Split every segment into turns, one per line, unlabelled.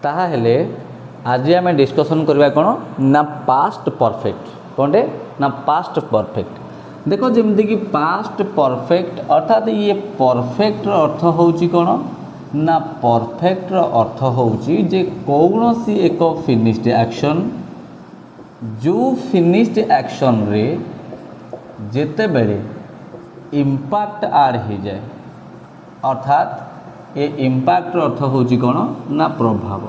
ताहेले आज आम डिस्कसन करवा कौन ना पास्ट परफेक्ट कौनटे ना पास्ट परफेक्ट। देखो जमती कि पास्ट परफेक्ट अर्थात ये परफेक्ट अर्थ होउची कौन ना परफेक्ट अर्थ होउची जे कौन सी एक फिनिश्ड एक्शन जो फिनिश्ड एक्शन रे जेते बेले इम्पैक्ट आड हो जाए अर्थात ये इम्पैक्ट अर्थ होउची कौन ना प्रभाव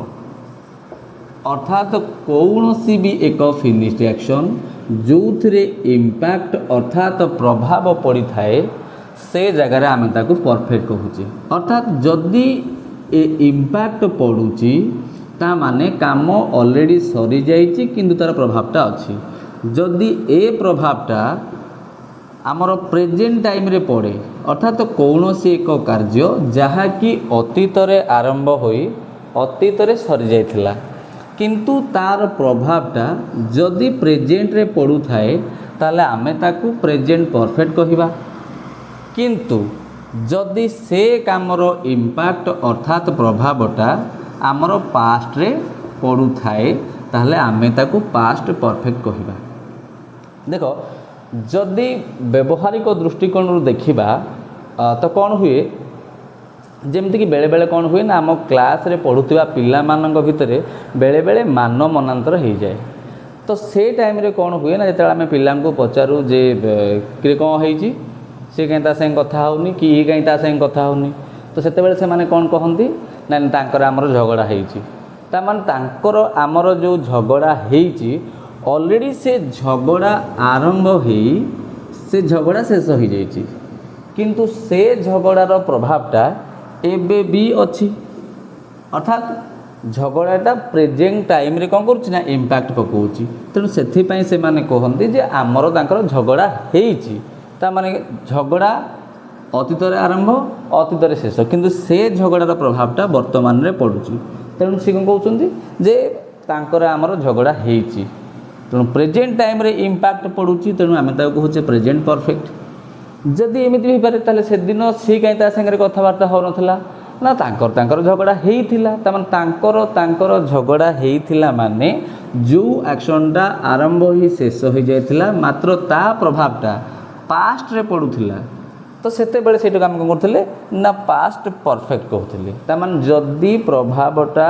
अर्थात कौन सी भी एक फिनिश्ड एक्शन जो थे इम्पैक्ट अर्थात प्रभाव पड़ी थाए से जगह आम ताको परफेक्ट कहूचे। अर्थात जदि ए इम्पैक्ट पड़ुची ता माने काम ऑलरेडी सरी जाइए किंतु तार प्रभावटा अच्छी। जदि ए प्रभावटा आमर प्रेजेंट टाइम रे पड़े अर्थात तो कौन सी एक कार्य जहाँकि अतीत आरंभ होई अतीत सरी जाइथिला किंतु तार प्रभावटा जदि प्रेजेंट रे पड़ू थाए ताले आमे ताकू प्रेजेंट परफेक्ट कहिबा। किंतु जदि से कामर इम्पैक्ट अर्थात प्रभावटा आमर पास्ट रे पड़ू थाए ताले आमे ताकू पास्ट परफेक्ट कहिबा। देखो जदि व्यवहारिक दृष्टिकोण देखिबा तो कौन हुए जमती कि बेले बेले कौन हुए ना आम क्लास रे पढ़ुवा पिला मानक भितर बेले बेले मान मनांतर हो जाए। तो से टाइम रे कौन हुए ना जो आम पिला पचारू जे कि कौन होती सी कहीं ता संग कथा होनी कि ये कहीं ता संग कथा होनी तो सेते से माने कौन कहती ना तांकर आमर झगड़ा होती तामान तांकर आमर जो झगड़ा होती ऑलरेडी से झगड़ा आरंभ हो से झगड़ा शेष हो जाइए किंतु से झगड़ार प्रभावटा एबे भी अच्छी अर्थात झगड़ाटा प्रेजेंट टाइम रे कौन करुच्ची ना इम्पैक्ट पकाउची। तेणु से से माने कहते जे आमर तांकर झगड़ा होइची ता माने झगड़ा अतीत आरंभ अतीत शेष किंतु से झगड़ार प्रभावटा वर्तमान रे पड़ुची। तेणु सी कौन कहते जे तांकर आमर झगड़ा होइची तेणु प्रेजेंट टाइम रे इम्पैक्ट पड़ुची तेणु आम कहूचे प्रेजेंट परफेक्ट। जदि एमती हो पारे ताले से दिन सी कहीं ता संगे कथबार्ता हो नथिला ना तांकर तांकर झगड़ा होइथिला तामान तांकर तांकर झगड़ा होइथिला माने जो एक्शनटा आरंभ ही शेष हो जाइथिला मात्र ता प्रभावटा पास्ट रे पड़ुथिला तो सेते बेले सेटा काम करथिले ना पास्ट परफेक्ट कहथिले। तामान जदि प्रभावटा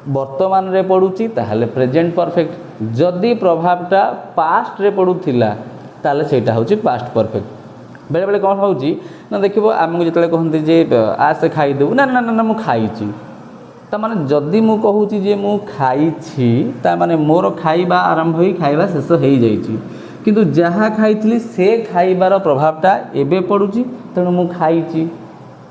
वर्तमान रे पड़ुची ताहले प्रेजेंट परफेक्ट जदि प्रभावटा पास्ट रे पड़ुथिला ताले सेटा होची पास्ट परफेक्ट। बेले बेले कौन होची ना देखिबो आमको जतले कहंती जे आसे खाई देबू ना ना ना मु खाईची ता माने जदि मु कहूची जे मु खाईची ता माने मोर खाइबा आरंभ होई खाइबा शेष होई जाईची किंतु जहाँ खाइथिली से खाइबार प्रभावटा एबे पड़ुची तेणु मु खाईची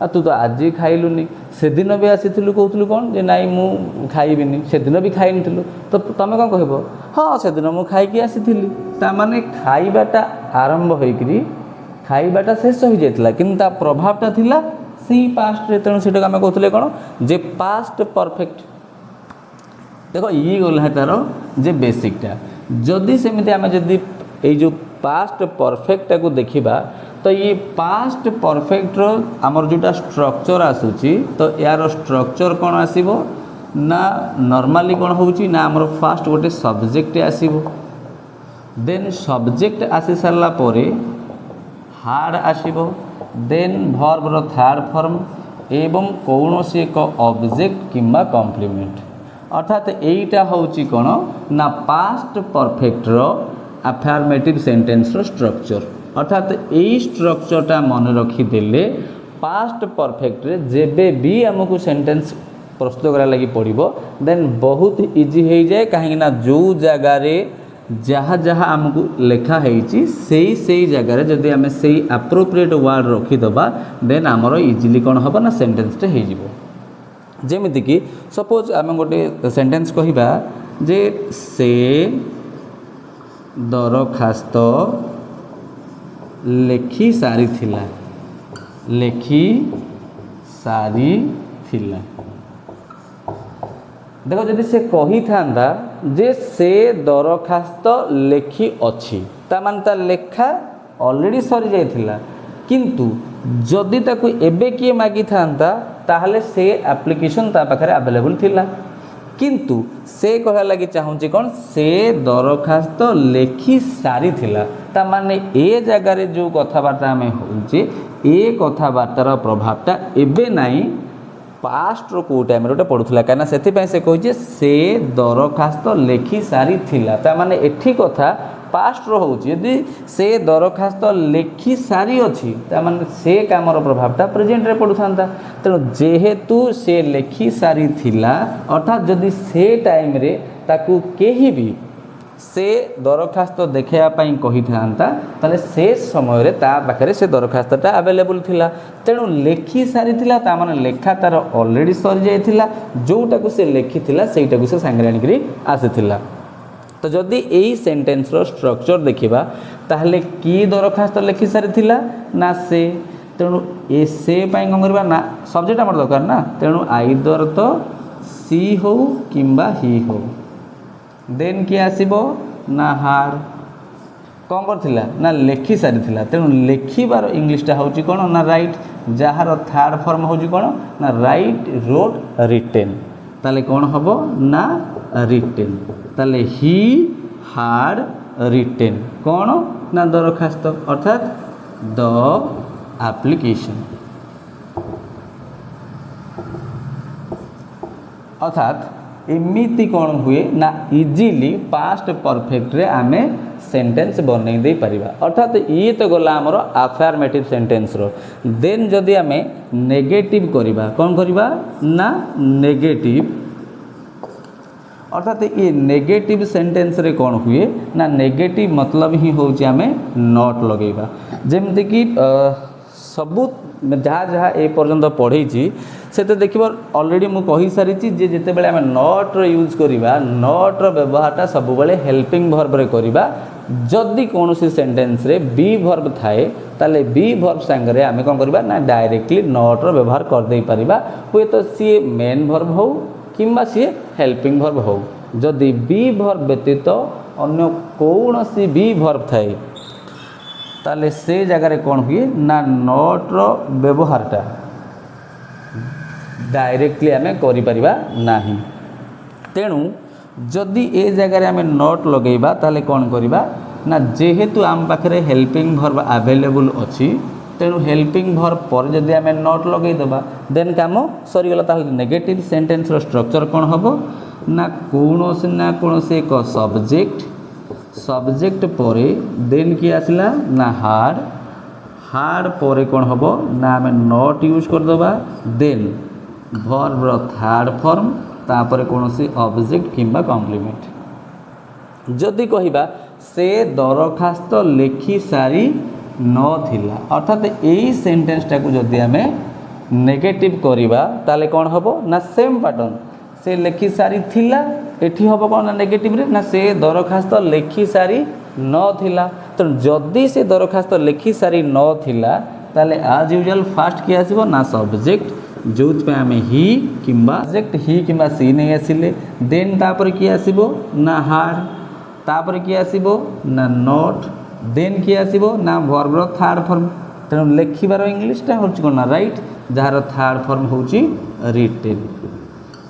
आ तू तो आज खाइलुनी से दिन भी आसीलु कहूलु कौन जे नाई मु खाइबिनी से दिन भी खाई नथिलु तो तुम कौन कहब हाँ से दिन मु खाई आसी ताने खाइबाटा आरंभ होइकरी खाइबाटा शेष हो जाइथिला किंतु ता प्रभावटा थिला सी पास्ट रे तेणु सेटा आम कहते कौन जे पास्ट परफेक्ट। देखो ये गला तार जे बेसिकटा जदि सेमिति आम जदि ए जो पास्ट परफेक्ट को देखिबा तो ये पास्ट परफेक्ट रो आमर जोटा स्ट्रक्चर आसूची तो यार स्ट्रक्चर कौन आसीबो ना नॉर्मली कौन होउची ना आमर फास्ट गोटे सब्जेक्ट आसीबो देन सब्जेक्ट आसी सारला परे हार्ड आसीबो देन वर्ब रो थर्ड फॉर्म एवं कौनसी एक ऑब्जेक्ट किंबा कॉम्प्लीमेंट अर्थात एटा होउची कौन ना पास्ट परफेक्ट रो अफर्मेटिव सेंटेंस रो स्ट्रक्चर अर्थात यही स्ट्रक्चरटा मन रखीदे पास्ट परफेक्ट रे जेबे भी आमको सेंटेंस प्रस्तुत करा लगी पड़ो देन बहुत इजी हो जाए कहीं जो जगार जहाँ जहाँ आमको लेखा से जगार जदि आम से एप्रोप्रिएट वर्ड रखीदबा देन आमर इजिली कौन हम ना सेंटेंसटे हो जमीती कि सपोज आम गोटे सेंटेंस कहवा जे से दरखास्त लेखि सारी थिला लेखि सारी थिला। देखो जदि से कही था जे से दरखास्त लेखि अच्छी ता मान ता लेखा ऑलरेडी सरी जाइथिला किंतु जदि ताकू एबे किए मागी था ताहले से एप्लिकेशन ता पाखरे अवेलेबल थिला किंतु से कहला लगी चाहूँगी कौन से दरखास्त लिखि सारी थिला ता माने ए जगार जो कथबार्ता आम होचे ए कथबार्तार प्रभावटा एबे नाई पास्ट रो को टाइम रे पड़ुला कहीं से कहे से दरखास्त लिखि सारी थिला ता माने एठी कथा पास्ट रो होची यदि से दरखास्त लिखि सारी अच्छी माने से कामर प्रभावटा प्रेजेंट रे पड़ुथांता तेणु जेहेतु से लिखि सारी थिला अर्थात जदि से टाइम रे ताकू केही भी से दरखास्त देखा कही था ताले से समय रे ता पाखरे से दरखास्तटा अवेलेबल थिला तेणु लिखि सारी थिला ता माने लेखा तार ऑलरेडी सरी जाइथिला जोटाकू से लिखि थिला सेटाकू से सांगरे आनिकरी आसीथिला। तो जदि यही सेंटेंस रो स्ट्रक्चर देखिबा ताहले की दरखास्त लिखि सारी थिला ना से तेणु ए से पाई कौन करबा ना सब्जेक्ट हमर दरकार ना तेणु आइदर तो सी हो किंबा ही हो देन किए आसीबो ना हार कौन करथिला ना लिखि सारी थिला तेणु लिखिबार इंग्लिशटा होची कोन ना राइट जहार थर्ड फॉर्म होची कोन ना राइट रोट रिटेन ताले कौन हबो ना रिटेन ताले ही हार्ड रिटेन कौन ना दरखास्त अर्थात द एप्लिकेशन अर्थात एमिति कौन हुए ना इजीली पास्ट परफेक्ट रे आमे सेंटेंस बनई दे परिबा अर्थात ये तो गला हमर अफर्मेटिव सेंटेंस रो देन जदि आमे नेगेटिव करिबा कौन करिबा ना नेगेटिव अर्थात ये नेगेटिव सेंटेंस रे कौन हुए ना नेगेटिव मतलब ही हो आमे नॉट लगेगा जेमति कि सबू जहाँ जहाँ ए पर्यंत पढ़ी से तो देखिए ऑलरेडी मु कही सारी जे जिते बड़े आम नॉट रो यूज करिबा नॉट रो व्यवहारटा सब बेले हेल्पिंग वर्ब रे करिबा जदि कौन सी सेंटेंस रे बी वर्ब थाए ताले बी वर्ब संगे आम कौन करबा ना डायरेक्टली नॉट रो व्यवहार कर दे परिबा हुए तो सी मेन वर्ब हो किंबा सी हेल्पिंग वर्ब हो जदि बी वर्ब व्यतीत अन्य कौन सी बी वर्ब थाए ताले से जगह कौन हुए ना नॉट रो व्यवहारटा डायरेक्टली आम करिपरिबा नाही तेणु जदि ए जगह आम नॉट लगेबा ताले कौन करिबा ना जेहेतु आम पाखरे हेल्पिंग वर्ब अवेलेबल अछि तेणु हेल्पिंग वर्ब पर जदि आम नॉट लगे देबा देन काम सरीगला ताले नेगेटिव सेंटेंस रो स्ट्रक्चर कौन हबो ना कौन एक सब्जेक्ट सब्जेक्ट परे देन कि आसला ना हार्ड हार्ड परे कौन हबो ना आम नॉट यूज कर देबा देन वर्ब रो थर्ड फॉर्म तापर कौन सी ऑब्जेक्ट किंबा कॉम्प्लीमेंट जदि कहिबा से दरखास्त लिखि सारी न थिला अर्थात यही सेंटेंस टाकू जदि आम नेगेटिव करिबा ताले कौन हबो ना सेम पैटर्न से लिखि सारी थिला एठी हबो कौन ना नेगेटिव रे ना से दरखास्त लिखि सारी न थिला तो जदि से दरखास्त लिखि सारी न थिला ताले आज यूजुअल फास्ट कि आसीबो ना सब्जेक्ट जो आम ही किंबा सब्जेक्ट ही किंबा सी नहीं आसिले देन तापर कि आसीबो ना हार तापर कि आसीबो ना नॉट देन कि आसीबो ना वर्ब रो थर्ड फॉर्म तेणु लिखिबार इंग्लिशटा होची कोन ना राइट जार थर्ड फॉर्म होची रिटेन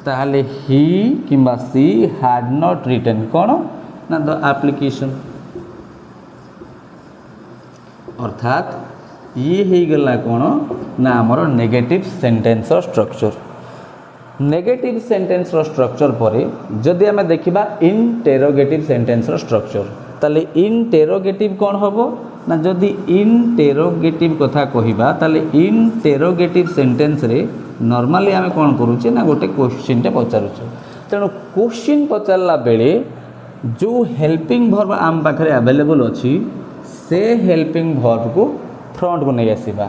ताहले ही किंबा सी हैड नॉट रिटेन कौन ना द एप्लिकेशन अर्थात ये ही गला कौन ना आमर negative sentence structure negative sentence structure पर जदि आम देखा इंटेरोगेटिव सेंटेंस स्ट्रक्चर ताले इंटेरोगेटिव कौन हम ना जदि इंटेरोगेटिव कथा कहबा ताले इंटेरोगेटिव सेंटेंस रे नॉर्मली आम कौन करुचे ना गोटे क्वेश्चन टे पचारुचे तेणु क्वेश्चन पचारला बेले जो हेल्पिंग वर्ब आम पाखे अवेलेबल अच्छी से हेल्पिंग वर्ब को फ्रंट को नहीं आसवा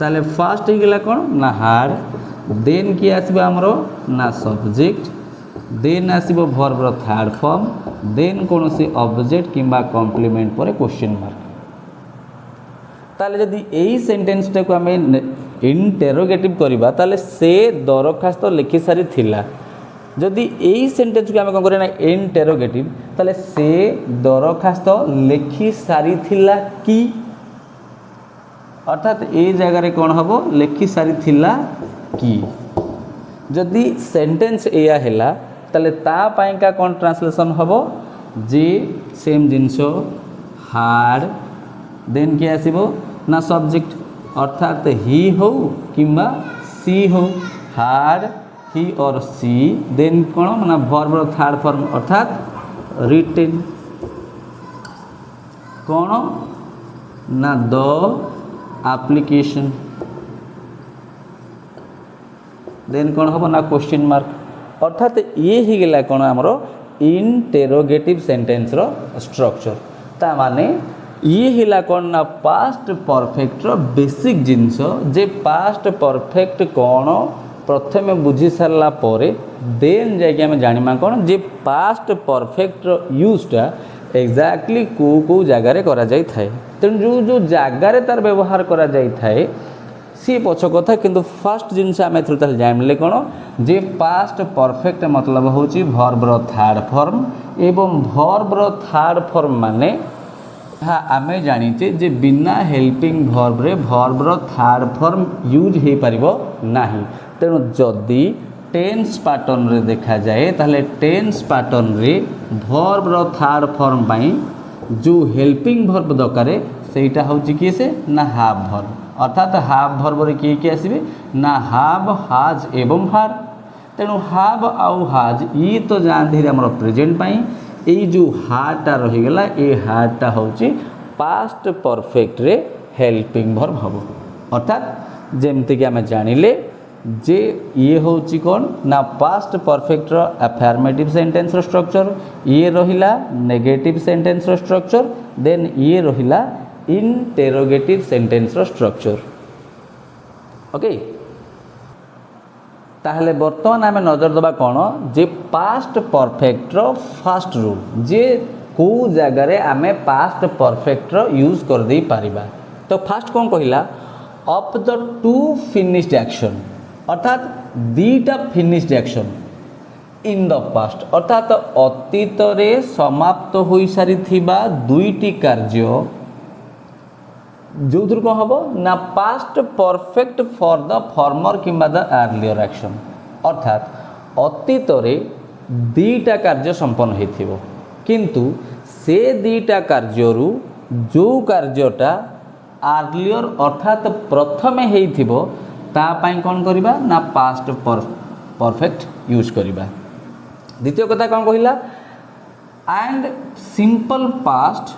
ताले फास्ट ही गला कौन ना हार्ड देन कि आसबा हमरो ना सब्जेक्ट देन आसबो वर्ब रो थर्ड फॉर्म देन कौन सी ऑब्जेक्ट किंबा कॉम्प्लीमेंट पर क्वेश्चन मार्क ताले जदि यही सेंटेंस टाको आम इंटेरोगेटिव करबा ताले से दरखास्त लिखि सारी थिला जदि यही सेंटेंस को आम कौन करें इंटेरोगेटिव ताले से दरखास्त लिखि सारी थिला कि अर्थात ए जगार कौन हम लिखि सारी थिला कि जदि सेंटेंस एया हैला ताले ता पाई का कौन ट्रांसलेशन हम जे सेम जिनस हार्ड देन क्या आसीबो ना सब्जेक्ट अर्थात ही हो किंबा सी हो हार्ड ही और सी देन कौन माना वर्ब थर्ड फॉर्म अर्थात रिटेन कौन ना द एप्लिकेशन देन कौन हम ना क्वेश्चन मार्क अर्थात ये ही गला कौन आमर इंटेरोगेटिव सेंटेंस रो स्ट्रक्चर ता माने ये हिला कौन ना पास्ट परफेक्ट रो बेसिक जिनस जे पास्ट परफेक्ट कौन प्रथमे बुझी सारा पर देन जाके आम जाना कौन जे पास्ट परफेक्ट रो यूजटा एक्जाक्टली को जगार करा जाई थाए तेणु जो जो जगार तार व्यवहार करा जाई थाए सी पछ कथा किंतु फर्स्ट जिनस आम एथर जानले कौन जे पास्ट परफेक्ट मतलब होची वर्ब रो थर्ड फॉर्म एवं वर्ब रो थर्ड फॉर्म माने आम जानीचे जे बिना हेल्पिंग वर्ब रे वर्ब रो थर्ड फॉर्म यूज हो पारिबो नाही तेणु जदि टेन्स पैटर्न रे देखा जाए ताहले टेन्स पैटर्न रे वर्ब रो थर्ड फॉर्म पाई जो हेल्पिंग वर्ब दरकार सेटा होची कि से ना हाव वर्ब अर्थात हाव वर्ब रे किए आसीबे ना हाव हाज एवं हार तेणु हाव आउ हाज ये तो जानते हमर प्रेजेंट पाई ये जो हाटा रहीगला ये हाटा होची पास्ट परफेक्ट रे हेल्पिंग वर्ब हम अर्थात जेमती कि आम जानिले जे ये होची कौन ना पास्ट परफेक्ट रो अफर्मेटिव सेंटेंस रो स्ट्रक्चर ये रहिला नेगेटिव सेंटेंस रो स्ट्रक्चर देन ये रहिला इंटेरोगेटिव सेंटेंस रो स्ट्रक्चर ओके ताहले बर्तमान आम नजर दबा कौन जे past perfect row first rule जे को जगार आम पास्ट परफेक्ट रो यूज कर दे पारिबा तो फर्स्ट कौन कहला up the to finished action अर्थात दीटा finished action in the past अर्थात अतीत रे समाप्त हो सारी थिबा दुईटी कार्य जो थ्रू कौन हम ना past perfect for the former किंबा द अर्लियर एक्शन अर्थात अतीत रे दीटा कार्य संपन्न होइथिबो किंतु से दीटा कार्यरू जो कार्यटा अर्लियर अर्थात प्रथमे होइथिबो ता पाई कौन करिबा ना पास्ट परफेक्ट यूज करिबा द्वितीय कथा कौन कहिला and simple past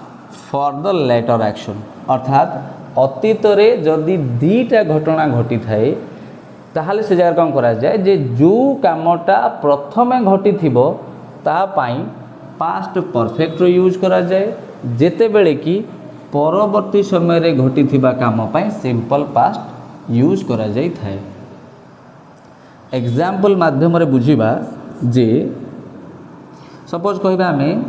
for the latter action अर्थात अतीत रे जदि दीटा घटना घटी थाए ताहले से जगह कौन करा जाए जे जो कामटा प्रथमे घटी थिबो ता पाई पास्ट परफेक्ट रो यूज करा जाए जेते बेले कि परवर्ती समय रे घटी थिबा काम पाई सिंपल पास्ट यूज करा जाई थाए एग्जांपल माध्यम रे बुझिबा जे सपोज कहबा हमें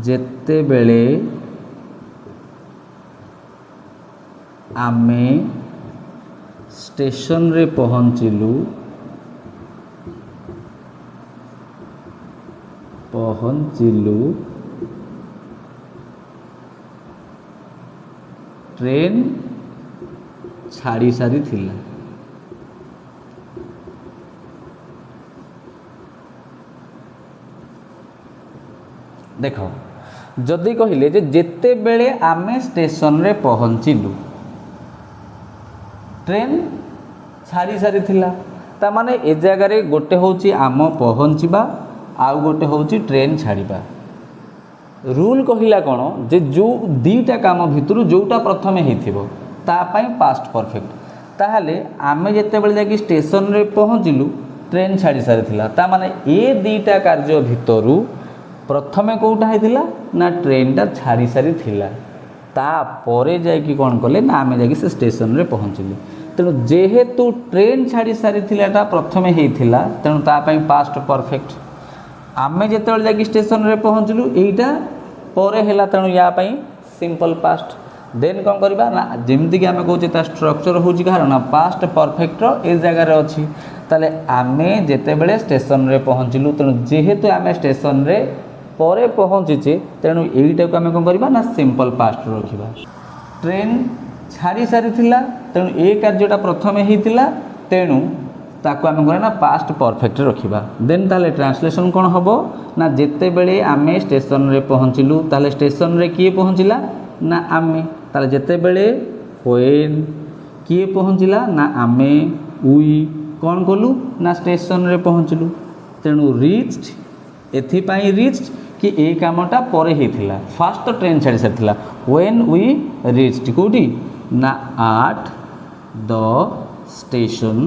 जेते बेले आमे स्टेशन रे पहुँचिलु ट्रेन छाड़ी सारी थिला देख जदि कहले जे जेते बेले आमे स्टेशन रे पहुँचिलु ट्रेन छाड़ी सारी थिला ता माने ए जगार गोटे होची आम पहुँचवा आउ गोटे होची ट्रेन छाड़िबा रूल कहिला कौन जे जो दीटा काम भितर जोटा प्रथमे होइथिबो ता पई पास्ट परफेक्ट ताहले आमे जेते बेले जाकी स्टेशन रे पहुँचिलु ट्रेन छाड़ी सारी थिला ता माने ए दीटा कार्य भितरु प्रथमे कोटा होइथिला ना ट्रेनटा छाड़ी सारी थिला ता परे जाकी कौन कले ना आमे जाकी से स्टेशन रे पहुँचिलु तेणु जेहेतु ट्रेन छाड़ी सारी थिलाटा प्रथमे होइथिला तेणु ता पई पास्ट परफेक्ट आमे जेते बेले जाकी स्टेशन रे पहुँचलु एइटा परे हैला तेणु या पई सिंपल पास्ट देन कौन करबा ना जेमति कि आमे कहूचे ता स्ट्रक्चर होची कहार ना पास्ट परफेक्ट रो ए जगह रे अछि ताले आमे जेते बेले स्टेशन रे पहुँचलु तेणु जेहेतु आमे स्टेशन रे परे पहुँचीचे तेणु एइटा को आमे कौन करबा ना सिंपल पास्ट रखिबा ट्रेन छाड़ी सारी तेणु ए कार्यटा प्रथम होता तेणु ताको आम करें ना पास्ट परफेक्ट रखा देन ताले ट्रांसलेशन कौन हम ना जिते बड़े आमे स्टेशन रे पहुँचलु ताले स्टेशन रे किए पहुँचला ना आमे ताले जिते बड़े व्हेन किए पहुँचला ना आमे उई कौन कलु ना स्टेशन रे पहुँचलु तेणु रिच्ड एथिपाई रिच्ड कि ए कामटा परे होता फास्ट तो ट्रेन छाड़ी सारी व्हेन वी रिच्ड कौटी ना आट द स्टेशन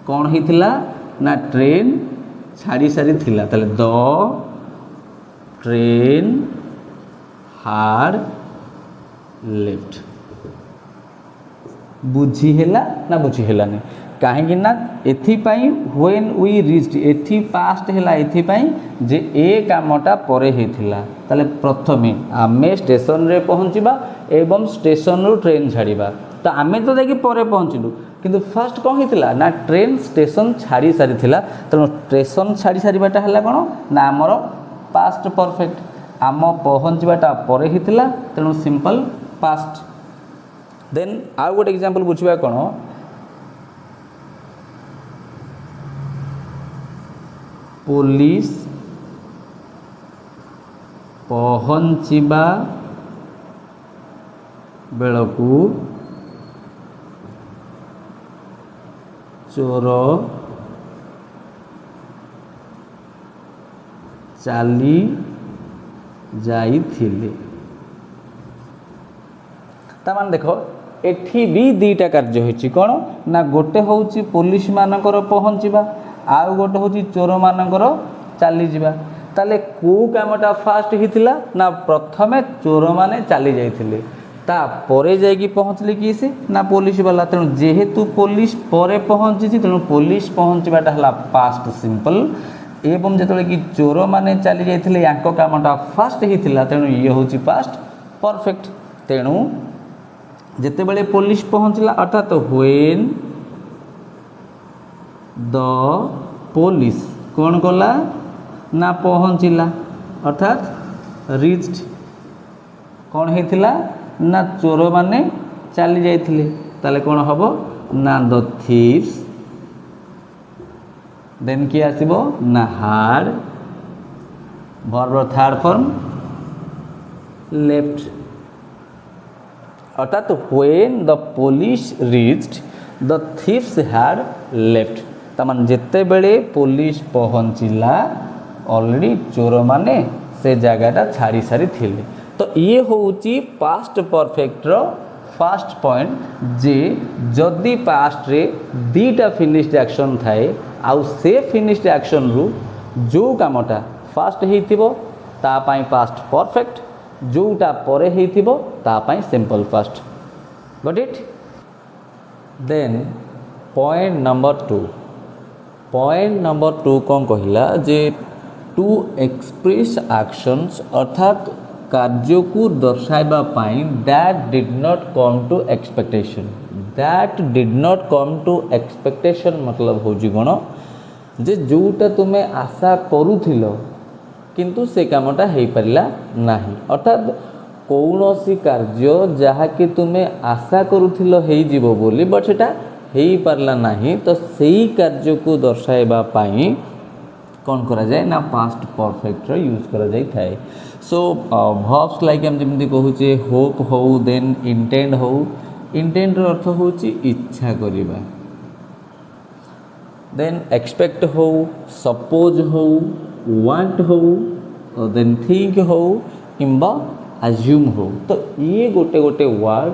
कौन होता ना ट्रेन छाड़ी सारी ताले द ट्रेन हार्ड लेफ्ट बुझीहेला ना बुझीहेलानी कहीं ना एथिपाई व्हेन वी रिच्ड एथि पास्ट है एथिपाई जे ए कामटा परे होता ताले प्रथमे आमे स्टेशन रे पहुँचवा एवं स्टेशन रु ट्रेन छाड़िबा तो आमे तो देखिए परे पहुँचलु किंतु फर्स्ट कौन होता ना ट्रेन स्टेशन छाड़ी सारी तेणु स्टेशन छाड़ी सारिबाटा है कौन ना आमर पास्ट परफेक्ट आम पहुँचवाटा परे होता तेणु सिंपल पास्ट देन आउ गोटे एग्जांपल बुझा कौन पुलिस पहुँचवा बेलकू चोर चाली जाइथिले तामान देखो एठी भी दीटा कार्य होइछि कोन ना गोटे होउछि पुलिस मानकर पहुँचवा आउ गोटे होउछि चोर मानकर चाली जिबा ताले को कामटा फास्ट हिथिला ना प्रथमे चोर माने चाली जाइथिले ता परे जाइकी पहुँचले कि से ना पुलिस वाला तेणु जेहेतु पुलिस परे पहुँची तेणु पुलिस पहुँचवाटा है पास्ट सिंपल एवं जो कि चोर माने चली जाइथिले यांको कामटा फास्ट होता तेणु ये हूँ पास्ट परफेक्ट तेणु जिते बड़े पुलिस पहुँचला अर्थात व्हेन द पुलिस कौन कला ना पहुँचला अर्थात रिच्ड कौन होता ना चोर माने चली जाइथिले ताले कौन हम ना द थीव्स देन कि आसीबो ना had verb third form left अर्थात when the police reached the thieves had left तमान जिते बेले पुलिस पहुँचला ऑलरेडी चोर माने से जगहटा छाड़ी सारी थिले तो ये होउची past perfect row first point जे जदि पास्ट रे दीटा फिनिश्ड एक्शन थाए आउ से फिनिश्ड एक्शन रु जो कामटा फास्ट हेतिबो ता पाई पास्ट परफेक्ट जोटा परे हेतिबो ता पाई simple past got it then point number 2 कौन कहिला जे टू एक्सप्रेस एक्शंस अर्थात कार्य को दर्शाइबा पाई that did not come to expectation that did not come to expectation मतलब होजी कोन जे जोटा तुमे आशा करूथिलो किंतु से कामटा हेई परिला नाही अर्थात कौनसी कार्य जहा कि तुमे आशा करूथिलो हेई जीवो बोली बट सेटा हेई पारला नाही तो सेही कार्य को दर्शाइबा पाई कौन करा जाए ना पास्ट परफेक्ट रो यूज करा जाई थाए सो वर्ब्स लाइक हम जेमती कहूचे होप हो देन इंटेंड हो इंटेंड रो अर्थ होची इच्छा करिबा देन एक्सपेक्ट हो सपोज हो वांट हो देन थिंक हो किंबा अज्यूम हो तो ये गोटे गोटे वर्ड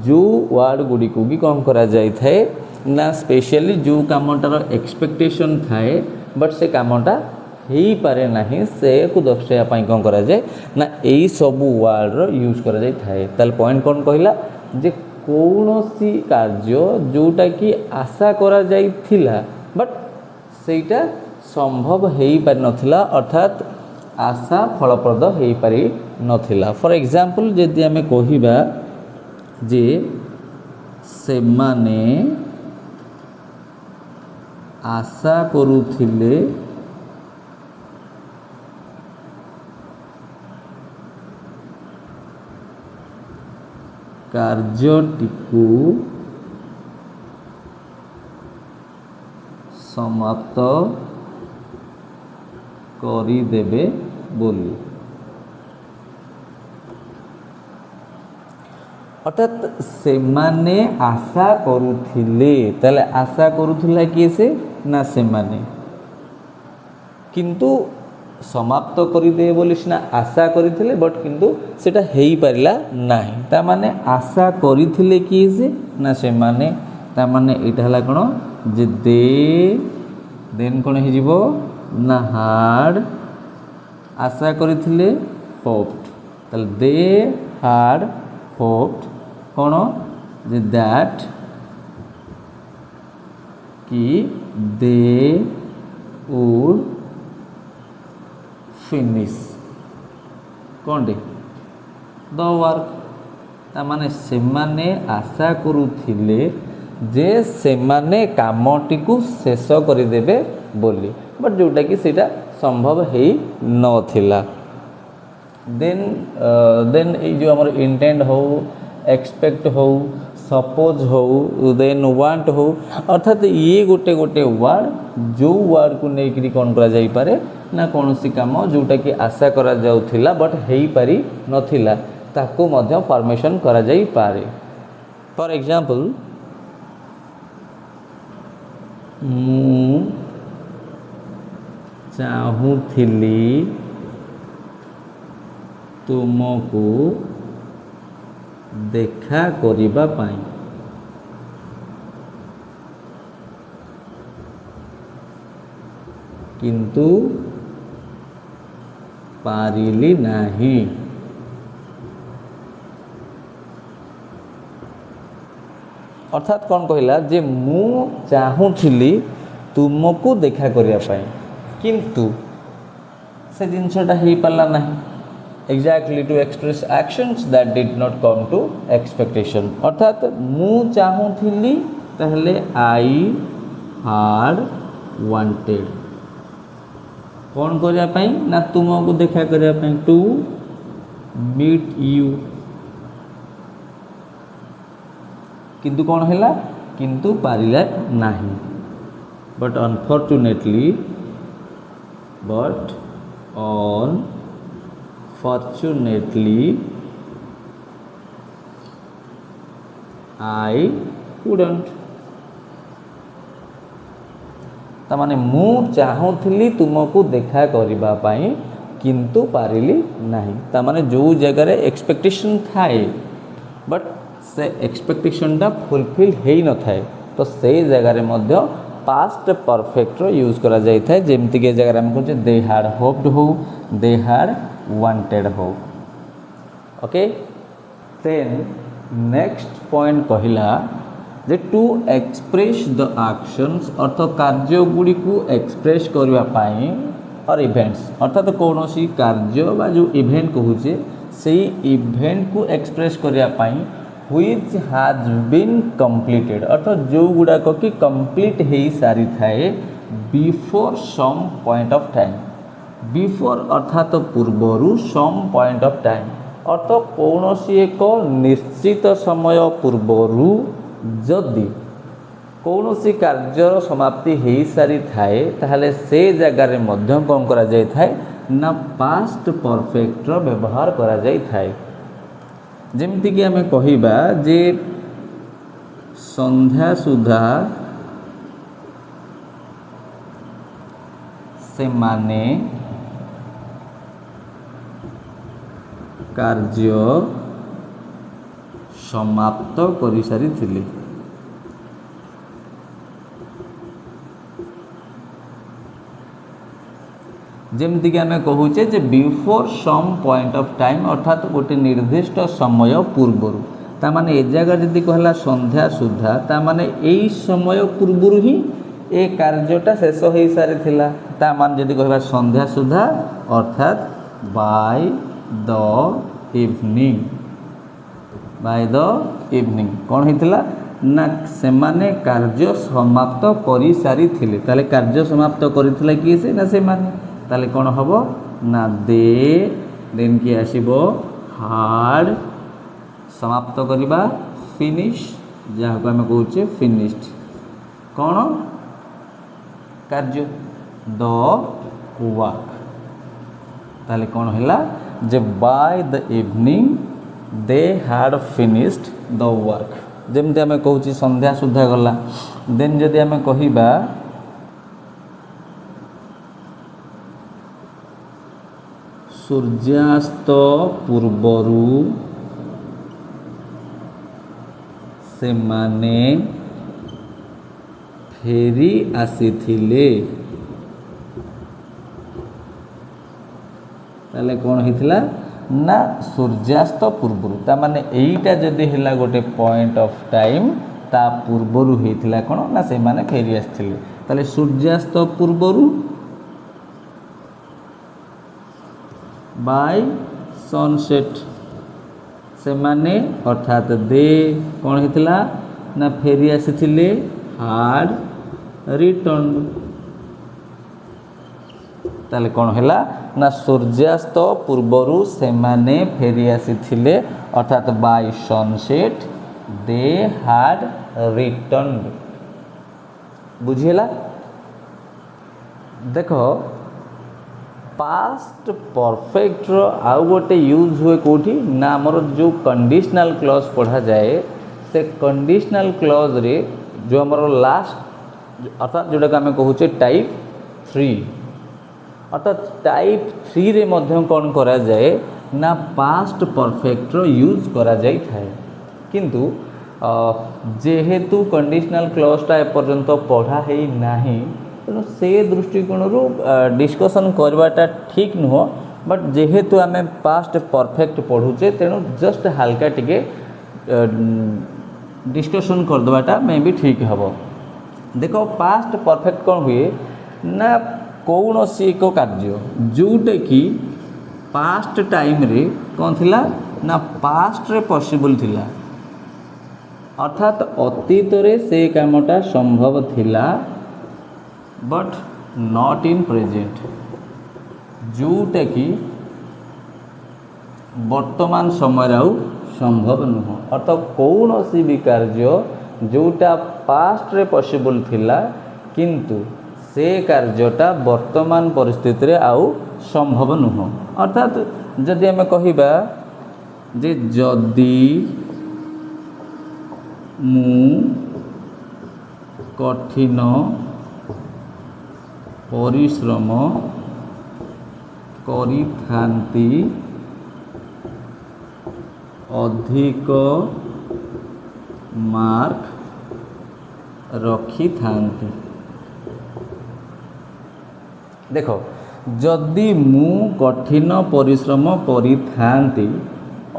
जो वर्ड गुडी को भी कौन करा जाई थाए ना स्पेशली जो कामटार एक्सपेक्टेशन थाए बट से कामटा ही पारे नहीं से को दर्शाया पाई कौन करा जाए ना यही सब वर्ड रो यूज करा जाई थाए ताल पॉइंट कौन कहला जे कौनसी कार्य जोटा कि आशा करा जाई थिला बट सेटा संभव हेई पारि नथिला अर्थात आशा फलप्रद हेई पारि नथिला फॉर एग्जांपल जदि हमें कहिबा जे से माने आशा करूथिले କାର୍ଯ୍ୟଟିକୁ ସମାପ୍ତ କରିଦେବେ ବୋଲି। অর্থাৎ ସେମାନେ ଆଶା କରୁଥିଲେ, ତାହେଲେ ଆଶା କରୁଥିଲା କିଏ ସେ ନା ସେମାନେ, କିନ୍ତୁ ସମାପ୍ତ କରିଦେବେ ବୋଲି ସିନା ଆଶା କରିଥିଲେ ବଟ୍ କିନ୍ତୁ ସେଇଟା ହେଇପାରିଲା ନାହିଁ। ତାମାନେ ଆଶା କରିଥିଲେ କିଏ ସେ ନା ସେମାନେ, ତାମାନେ ଏଇଟା ହେଲା କ'ଣ ଯେ ଦେନ୍ କ'ଣ ହେଇଯିବ ନା ହାର୍ଡ଼, ଆଶା କରିଥିଲେ ହୋପ୍ଡ, ତାହେଲେ ଦେ ହାର୍ଡ଼ ହୋପ୍ଡ କ'ଣ ଯେ ଦ୍ୟାଟ୍ କି ଦେ ଉଡ୍ ଫିନିଶ୍ କ'ଣଟେ ଦ ୱାର୍କ। ତାମାନେ ସେମାନେ ଆଶା କରୁଥିଲେ ଯେ ସେମାନେ କାମଟିକୁ ଶେଷ କରିଦେବେ ବୋଲି, ବଟ୍ ଯେଉଁଟାକି ସେଇଟା ସମ୍ଭବ ହେଇନଥିଲା। ଦେନ୍ ଏଇ ଯେଉଁ ଆମର ଇଣ୍ଟେଣ୍ଡ ହଉ, ଏକ୍ସପେକ୍ଟ ହଉ, ସପୋଜ୍ ହଉ, ଦେନ୍ ୱାଣ୍ଟ ହଉ, ଅର୍ଥାତ୍ ଇଏ ଗୋଟେ ଗୋଟେ ୱାର୍ଡ଼ ଯେଉଁ ୱାର୍ଡ଼କୁ ନେଇକରି କ'ଣ କରାଯାଇପାରେ ନା କୌଣସି କାମ ଯେଉଁଟାକି ଆଶା କରାଯାଉଥିଲା ବଟ୍ ହେଇପାରି ନଥିଲା ତାକୁ ମଧ୍ୟ ଫର୍ମେସନ୍ କରାଯାଇପାରେ। ଫର୍ ଏକ୍ଜାମ୍ପଲ୍, ମୁଁ ଚାହୁଁଥିଲି ତୁମକୁ ଦେଖା କରିବା ପାଇଁ, କିନ୍ତୁ ପାରିଲି ନାହିଁ। ଅର୍ଥାତ୍ କ'ଣ କହିଲା ଯେ ମୁଁ ଚାହୁଁଥିଲି ତୁମକୁ ଦେଖା କରିବା ପାଇଁ କିନ୍ତୁ ସେ ଜିନିଷଟା ହେଇପାରିଲା ନାହିଁ। exactly to express actions that did not come to expectation, ଅର୍ଥାତ୍ ମୁଁ ଚାହୁଁଥିଲି ତାହେଲେ I had wanted କ'ଣ କରିବା ପାଇଁ ନା ତୁମକୁ ଦେଖା କରିବା ପାଇଁ to meet you, କିନ୍ତୁ କ'ଣ ହେଲା କିନ୍ତୁ ପାରିଲା ନାହିଁ। but unfortunately I couldn't। ତାମାନେ ମୁଁ ଚାହୁଁଥିଲି ତୁମକୁ ଦେଖା କରିବା ପାଇଁ କିନ୍ତୁ ପାରିଲି ନାହିଁ। ତାମାନେ ଯେଉଁ ଜାଗାରେ ଏକ୍ସପେକ୍ଟେସନ୍ ଥାଏ ବଟ୍ ସେ ଏକ୍ସପେକ୍ଟେସନ୍ଟା ଫୁଲଫିଲ୍ ହେଇନଥାଏ ତ ସେଇ ଜାଗାରେ ମଧ୍ୟ ପାଷ୍ଟ ପରଫେକ୍ଟର ୟୁଜ୍ କରାଯାଇଥାଏ। ଯେମିତିକି ଏ ଜାଗାରେ ଆମେ କହୁଛେ ଦେ ହାର୍ଡ଼ ହୋପ୍ଡ ହଉ, ଦେ ହାର୍ଡ଼ ୱାଣ୍ଟେଡ୍ ହଉ। ଓକେ, ଦେନ୍ ନେକ୍ସଟ ପଏଣ୍ଟ କହିଲା ଯେ ଟୁ ଏକ୍ସପ୍ରେସ୍ ଦ ଆକ୍ସନ୍ସ, ଅର୍ଥ କାର୍ଯ୍ୟଗୁଡ଼ିକୁ ଏକ୍ସପ୍ରେସ୍ କରିବା ପାଇଁ ଅର୍ ଇଭେଣ୍ଟସ୍, ଅର୍ଥାତ୍ କୌଣସି କାର୍ଯ୍ୟ ବା ଯେଉଁ ଇଭେଣ୍ଟ କହୁଛେ ସେଇ ଇଭେଣ୍ଟକୁ ଏକ୍ସପ୍ରେସ୍ କରିବା ପାଇଁ which has been completed, ଅର୍ଥାତ୍ ଯେଉଁଗୁଡ଼ାକ କି complete ହେଇସାରିଥାଏ before some point of time, before ଅର୍ଥାତ୍ ପୂର୍ବରୁ some point of time, ଅର୍ଥାତ୍ କୌଣସି ଏକ ନିଶ୍ଚିତ ସମୟ ପୂର୍ବରୁ ଯଦି କୌଣସି କାର୍ଯ୍ୟର ସମାପ୍ତି ହେଇସାରିଥାଏ ତାହେଲେ ସେ ଜାଗାରେ ମଧ୍ୟ କ'ଣ କରାଯାଇଥାଏ ନା ପାଷ୍ଟ ପରଫେକ୍ଟର ବ୍ୟବହାର କରାଯାଇଥାଏ। ଯେମିତିକି ଆମେ କହିବା ଯେ ସନ୍ଧ୍ୟା ସୁଦ୍ଧା ସେମାନେ କାର୍ଯ୍ୟ ସମାପ୍ତ କରିସାରିଥିଲେ। ଯେମିତିକି ଆମେ କହୁଛେ ଯେ before SUM point of time, ଅର୍ଥାତ୍ ଗୋଟେ ନିର୍ଦ୍ଦିଷ୍ଟ ସମୟ ପୂର୍ବରୁ। ତାମାନେ ଏ ଜାଗା ଯଦି କହିଲା ସନ୍ଧ୍ୟା ସୁଦ୍ଧା, ତାମାନେ ଏଇ ସମୟ ପୂର୍ବରୁ ହିଁ ଏ କାର୍ଯ୍ୟଟା ଶେଷ ହେଇସାରିଥିଲା। ତାମାନେ ଯଦି କହିବା ସନ୍ଧ୍ୟା ସୁଦ୍ଧା ଅର୍ଥାତ୍ ବାଇ ଦ ଇଭିନିଂ, ବାଇ ଦ ଇଭିନିଂ କ'ଣ ହେଇଥିଲା ନା ସେମାନେ କାର୍ଯ୍ୟ ସମାପ୍ତ କରିସାରିଥିଲେ। ତାହେଲେ କାର୍ଯ୍ୟ ସମାପ୍ତ କରିଥିଲା କିଏ ସେ ନା ସେମାନେ, ତାହେଲେ କ'ଣ ହେବ ନା ଦେ, ଦେନ୍ କିଏ ଆସିବ ହାର୍ଡ଼ समाप्त करवा फिनिश जहाँ को आम कहे फिनिश्ड कौन कार्य द वर्क ताले कौन है जे by the evening they had finished the work जमती आम कहूँ संध्या सुधा गला देन जदि आम कहिबा सूर्यास्त पूर्वरु से माने फेरी आसीथिले ताले कौन होइथिला ना सूर्यास्त पूर्वरु ता माने एईटा जदि हिला गोटे पॉइंट ऑफ टाइम ता पूर्वरु होइथिला कोन ना से माने फेरी आसीथिले ताले सूर्यास्त पूर्वरु बाय सनसेट से माने अर्थात दे कौन होइथिला ना फेरी आसीथिले हार्ड रिटर्न ताले कौन है ना सूर्यास्त पूर्वरु से माने फेरी आसीथिले अर्थात by sunset they had return बुझीला देखो पास्ट परफेक्ट रो आउ गोटे यूज हुए कोठी ना हमर जो कंडीशनल क्लॉज पढ़ा जाए से कंडीशनल क्लॉज रे जो हमर लास्ट अर्थात जोटा आम कहूचे टाइप 3 अर्थात टाइप 3 रे मध्य कौन करा जाए ना पास्ट परफेक्ट रो यूज करा जाई थाए किंतु जेहेतु कंडीशनल क्लॉजटा एपर्यंत पढ़ा है नहीं तेणु से दृष्टिकोण डिस्कसन करवाटा ठीक नुह बट जेहेतु आम पास्ट परफेक्ट पढ़ुचे तेणु जस्ट हाल्का टिके डिस्कसन करदेवाटा मे भी ठीक हम देखो पास्ट परफेक्ट कौन हुए ना कौन सी एक कार्य जोटा कि पास्ट टाइम रे कौन थिला ना पास्ट रे पॉसिबल थिला अर्थात अतीत रे से कामटा संभव थिला बट नॉट इन प्रेजेंट जोटा कि वर्तमान समय आउ संभव नुह अर्थात कौन सी भी कार्य जोटा पास्ट रे पॉसिबल थिला किंतु से कार्यटा वर्तमान परिस्थिति रे आउ संभव नुह अर्थात जदि आम कहिबा जे जदि मु कठिन परिश्रम करिथांती अधिक मार्क रखी थांती देखो जदि मु कठिन परिश्रम करिथांती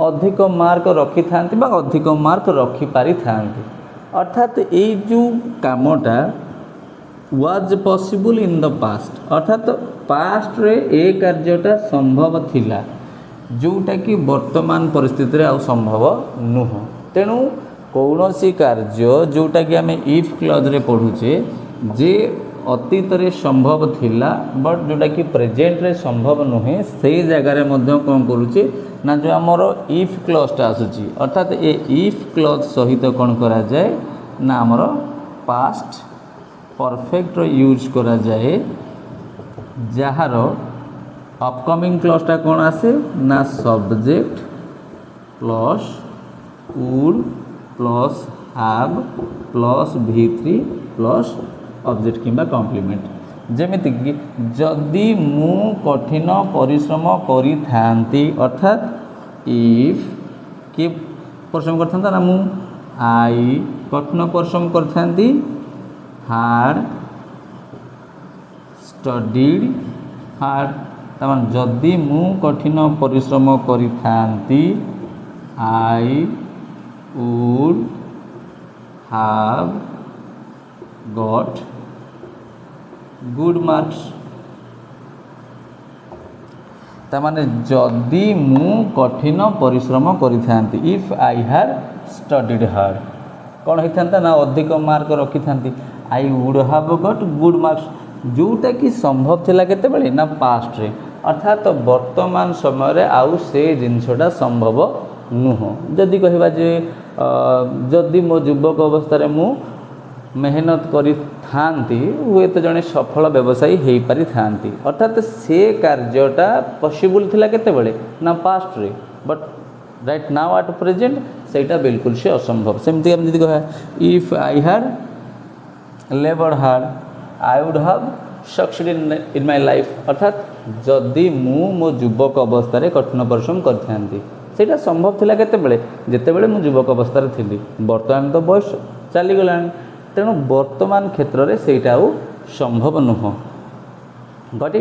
अधिक मार्क रखी थांती बा अधिक मार्क रखी पारि थांती अर्थात ये जो कामटा was possible in the past अर्थात पास्ट रे ए कार्यटा संभव थिला जोटा कि वर्तमान परिस्थिति रे आ संभव नुह तेणु कौनसी कार्य जोटा कि आम इफ क्लॉज रे पढ़ुचे जे अतीत रे संभव थिला बट जोटा कि प्रेजेंट रे संभव नुहे से जगार मध्य कौन करुचे ना जो आमर इफ क्लॉजटा आसुची अर्थात ए इफ क्लॉज सहित कौन करा जाए ना आमर पास्ट परफेक्ट यूज करा जाए जार अपकमिंग क्लॉजटा कौन आसे ना subject plus would plus have plus V3 plus object किंबा कॉम्प्लीमेंट जेमिति कि जदि मु कठिन परिश्रम करी थांती अर्थात इफ कि परिश्रम करथांता ना मु आई कठिन परिश्रम करथांती हार्ड स्टडीड हार्ड तमान जदि मु कठिन परिश्रम करी थांती I would have got good marks तमाने जदि मु कठिन परिश्रम करी थांती if I had studied hard कौन होता ना अधिक मार्क रखी थांती I would have got good marks जोटा कि संभव थिला केतेबेले ना पास्ट रे अर्थात वर्तमान समय रे आउ से जिनसटा संभव नुह जदि कहवा जे जदि मो युवक अवस्था मु मेहनत करी थांती हुए तो जड़े सफल व्यवसायी हो पारि थांती अर्थात से कार्यटा पॉसिबल थिला केते बेले ना पास्ट रे but right now at present सेटा बिल्कुल से असंभव सेमती हम जदि कह if I had labour hard I would have succeed in my life अर्थात जदि मो युवक अवस्था कठिन परिश्रम करथांती सेटा संभव थिला केते बेले जेते बेले मु युवक अवस्था थी वर्तमान तो बयस चली गलानी तेणु वर्तमान क्षेत्र में सेटा संभव नुह गट